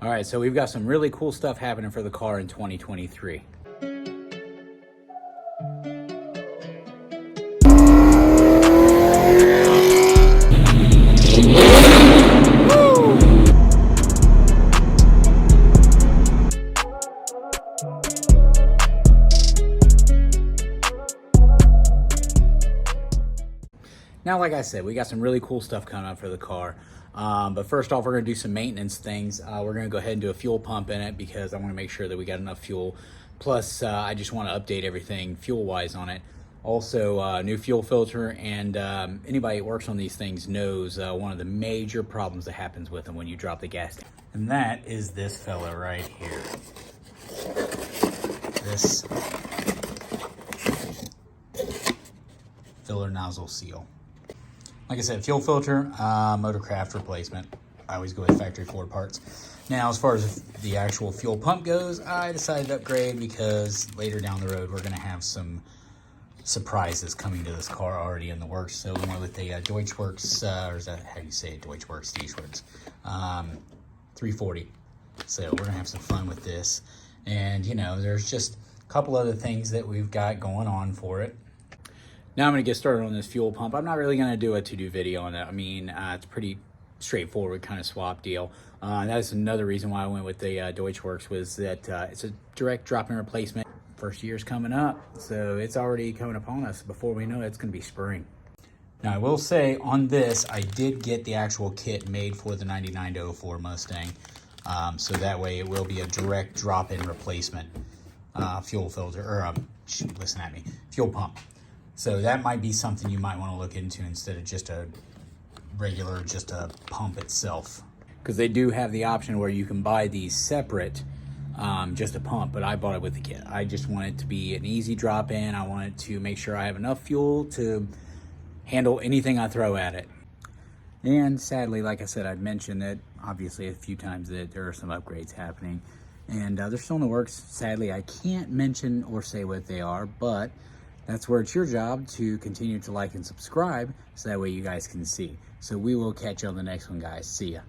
All right, so we've got some really cool stuff happening for the car in 2023. Now, like I said, we got some really cool stuff coming up for the car. But first off, we're going to do some maintenance things. We're going to go ahead and do a fuel pump in it because I want to make sure that we got enough fuel. Plus, I just want to update everything fuel-wise on it. Also, new fuel filter, and anybody that works on these things knows one of the major problems that happens with them when you drop the gas tank. And that is this fella right here. This filler nozzle seal. Like I said, fuel filter, motorcraft replacement. I always go with factory Ford parts. Now, as far as the actual fuel pump goes, I decided to upgrade because later down the road, we're going to have some surprises coming to this car already in the works. So we went with the Deutschwerks, or is that how you say it? Deutschwerks, 340. So we're going to have some fun with this. And, you know, there's just a couple other things that we've got going on for it. Now I'm going to get started on this fuel pump. I'm not really going to do a to-do video on it. I mean, it's pretty straightforward kind of swap deal. That's another reason why I went with the Deutschwerks, was that it's a direct drop-in replacement. First year's coming up, so it's already coming upon us. Before we know it, it's going to be spring. Now, I will say on this, I did get the actual kit made for the 99 to 04 Mustang. So that way it will be a direct drop-in replacement fuel filter, or listen at me, fuel pump. So that might be something you might want to look into instead of just a regular, just a pump itself. Because they do have the option where you can buy these separate, just a pump, but I bought it with the kit. I just want it to be an easy drop-in. I wanted to make sure I have enough fuel to handle anything I throw at it. And sadly, like I said, I've mentioned that obviously a few times that there are some upgrades happening, and they're still in the works. Sadly, I can't mention or say what they are, but that's where it's your job to continue to like and subscribe so that way you guys can see. So we will catch you on the next one, guys. See ya.